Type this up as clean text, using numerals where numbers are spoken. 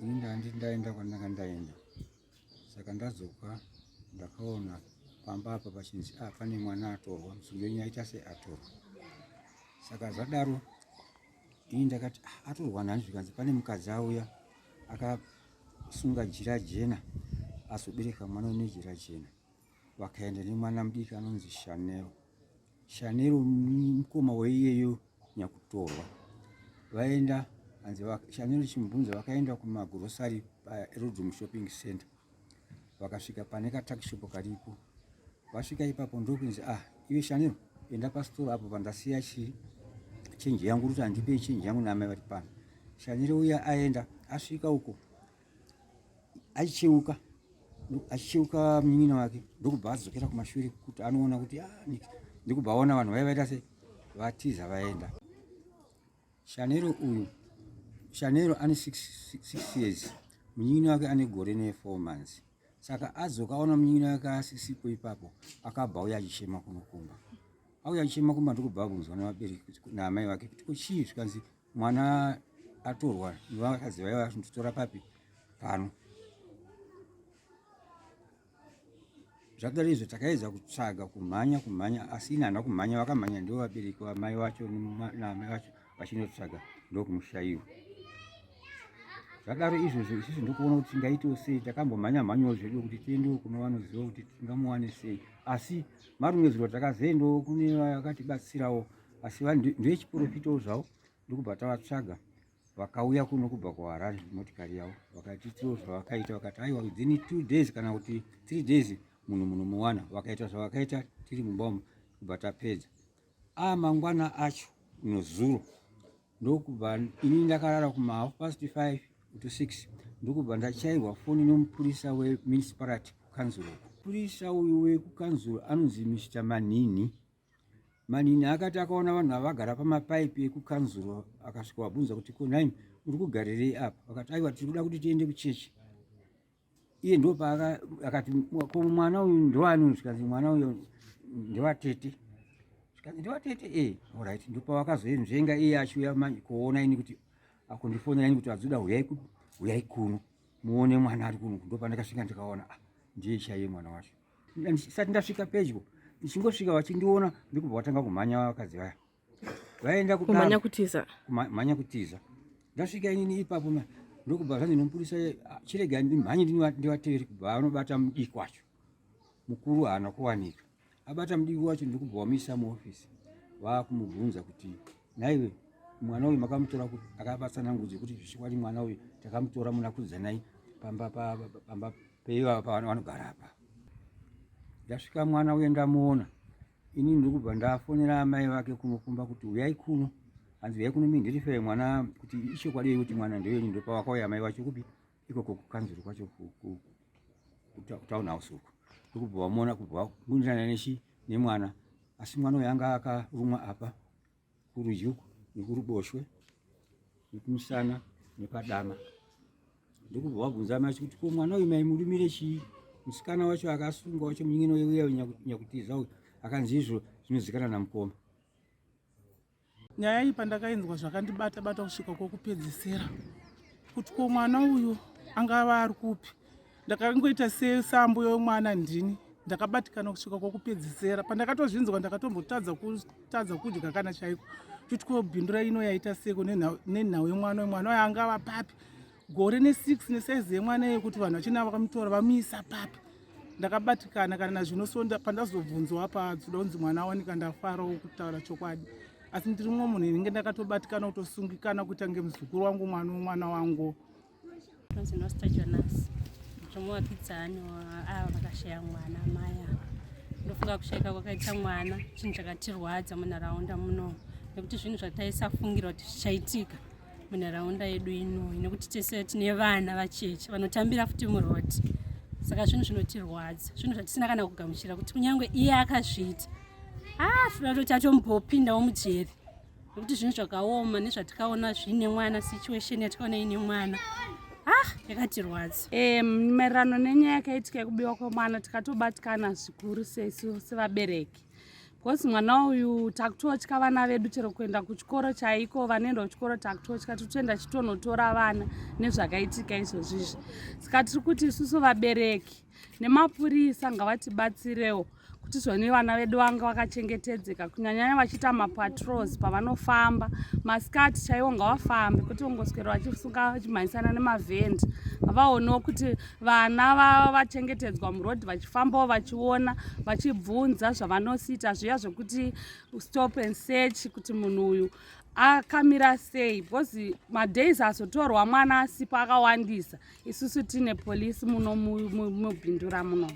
ndaenda kwandanga ndaenda saka ndadzoka ndakaona pamba apa pachinzi pane mwana atorwa muzungu wenyu aita seatorwa saka zvadaro ini ndakati atorwa nhani zvikanzi pane mukadzi auya akasunga jira jena azobereka mwana une jira jena vakaenda nemwana mudiki anonzi Shanero mukoma weiyeyo nyakutorwa vaenda hanzi Shanero chimbunza vakaenda kumagurosari paRodham shopping center vakasvika pane katakishopo karipo vasvika ipapo ndokunzi iwe Shanero enda pasitoro apo pandasiya chenji yangu kuti handipe chenji yangu namai vari pano. Shanero uya aenda asvika uko achicheuka munyin'ina wake ndokubva adzokera kumashure kuti anoona kuti ndikubva aona vanhu vaita se vatiza vaenda. Shanero ane 6 years, munyin'ina wake ane gore ne4 months. Saka adzokaona munyin'ina wake asisipo ipapo akabva uya achichema kunokumba. Auya achichema kumba ndokubva abvunzwa navabereki naamai vake kuti kuchii zvikanzi mwana atorwa nevakadzi vaiva vachitora papi pano. Zvakadaro izvo takaedza kutsvaga kumhanya asi ina hana kumhanya, vakamhanya ndivo vabereki vamai vacho naamai vacho vachinotsvaga ndokumushaiwa. Zvakadaro izvozvo isusu ndokuona kuti tingaitewo sei, takambomhanya zvedu kuti tiendewo kuno vanoziva kuti tingamuwane sei, asi marumwe zuva takazoendawo kune vakatibatsirawo asi ndechiprofitawo zvavo ndokubva tavatsvaga vakauya kuno kubva kuHarare motikari yavo vakatitiwo zvavakaita vakati aiwa within 2 days kana kuti 3 days munhu Mwana vakaita zvavakaita tiri mumba umu kubva tapedza. Mangwana acho nozuro ndokubva ini ndakarara kuma 5:30 to 6 ndokubva ndachairwa foni nomupurisa wemunicipality kukanzuro. Purisa uyu wekukanzuro anonzi Mr. Manini akati akaona vanhu vagara pamapaipi ekukanzuro akasvika wabvunza kuti ko nai muri kugarirei apa, vakati aiwa tiri kuda kuti tiende kuchechi. Iye ndo akati ko mwana uyu ndoani, zvikanzi mwana uyu ndewatete. Zvikanzi ndewatete alright, ndipo vakazoenzenga iye achiuya kuona ini kuti akundifonera ini kuti adzoda huyai kuno muone mwana ari kuno. Ndipo pandakasvika ndikaona ndiye chaiye mwana wacho. Sati ndasvika pedyo ndichingosvika vachindiona ndikubva vatanga kumhanya vakadzi vaya vaenda kumhanya kutiza. Ndasvika inini ipapo ndokubva zvanzi nomupurisa chirega ndimhanye ndivateveri, kubva vanobata mudiki wacho. Mukuru haana kuwanika, abata mudiki wacho ndokubva wamisa muofisi vakumubvunza kuti naiwe mwana uyu makamutora kuti akavatsanangudze kuti zvichikwadi mwana uyu takamutora muna kudzanai pamba peiva pavanogara apa. Ndasvika mwana uye ndamuona ini ndokubva ndafonera amai vake kunokumba kuti uyai kuno, hanzi uyai kuno mindirife mwana kuti ichokwadi kuti mwana ndewenyu. Ndopa vakauya amai vacho kupi ikoko kukanzuro kwacho kutaun house uko ndokubva wamuona kubva wagundirana nemwana, asi mwana uyu anga akarumwa apa kurudyi uku nekuruboshwe nekumusana nepadama. Ndokubva wabvunza amai vacho kuti ko mwana uyu maimurumire chii. Musikana wacho akasunga wacho munyin'ina weuya nyakutiza uyu akanzi izvo zvinozikana namukoma. Nyaya iyi pandakainzwa zvakandibata kusvika kwokupedzisira kuti ko mwana uyu angava ari kupi. Ndakangoita sesambo yomwana ndini, ndakabatikana kusvika kwokupedzisira. Pandakatozvinzwa ndakatombotadza kudya kana chaiko kuti ko Bindura ino yaita seko nenhau yemwana uyu angava papi, gore ne6 nesaizi yemwana yekuti vanhu vachina vakamutora vamuisa papi. Ndakabatikana kana zvinosonda pandazobvunzwa padzoda kunzi mwana awanika ndafarawo kutaura chokwadi, asi ndirimwo munhu inenge ndakatobatikana kutosungikana kuita ngemuzukuru wangu mwana wangu. Zvomuvakidzani ava vakashaya mwana maya. Ndofunga kushaika kwakaita mwana chinhu chakatirwadza munharaunda muno, nekuti zvinhu zvataisafungira kuti zvichaitika munharaunda yedu ino, nekuti tese tine vana vacheche vanotambira futi muroti. Saka zvinhu zvinotirwadza, zvinhu zvatisina kana kugamuchira kuti kunyange iye akazviita toda kuti atombopindawo mujeri, nekuti zvinhu zvakaoma nezvatikaona zvine mwana, situation yatikaona ine mwana yakatirwadza. Maererano nenyaya yakaitika yekubiwa kwemwana tikatobatikana zvikuru sesu sevabereki. Because mwana uyu takutotya vana vedu chero kuenda kuchikoro chaiko vanoenda kuchikoro takutotya titoenda chitonotora vana nezvakaitika izvozvizvi. Saka tiri kuti isusu vabereki nemapurisa ngavatibatsirewo kuti zvone vana vedu vanga vakachengetedzeka kunyanyanya vachiita mapatrols pavanofamba masikati chaiwo ngavafambe kuti ungoswera vachisunga vachimhanyisana nemavhendi vaonewo kuti vana vachengetedzwa murodhi vachifambawo vachiona vachibvunza zvavanosiita zviya zvekuti stop and search kuti munhu uyu akamira sei because madays azotorwa mwana asipa akawandisa isusu tine polisi muno mubindura muno.